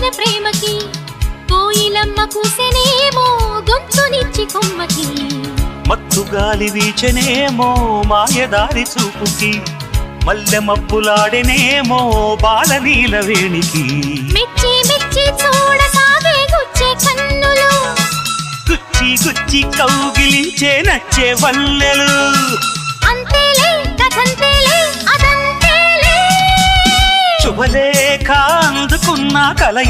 పండిన ప్రేమకి కోయిలమ్మ కూసెనేమో గొంతునిచ్చి కొమ్మకి మత్తు గాలి వీచెనేమో మాయదారి చూపుకి మల్లె మబ్బులాడెనేమో బాలనీల వేణికి మెచ్చి మెచ్చి చూడసాగే గుచ్చే కన్నులు గుచ్చి గుచ్చి కౌగిలించే నచ్చే వల్లెలు అంతేలే కథంతేలే అదంతేలే శుభలేఖ అందుకున్న కల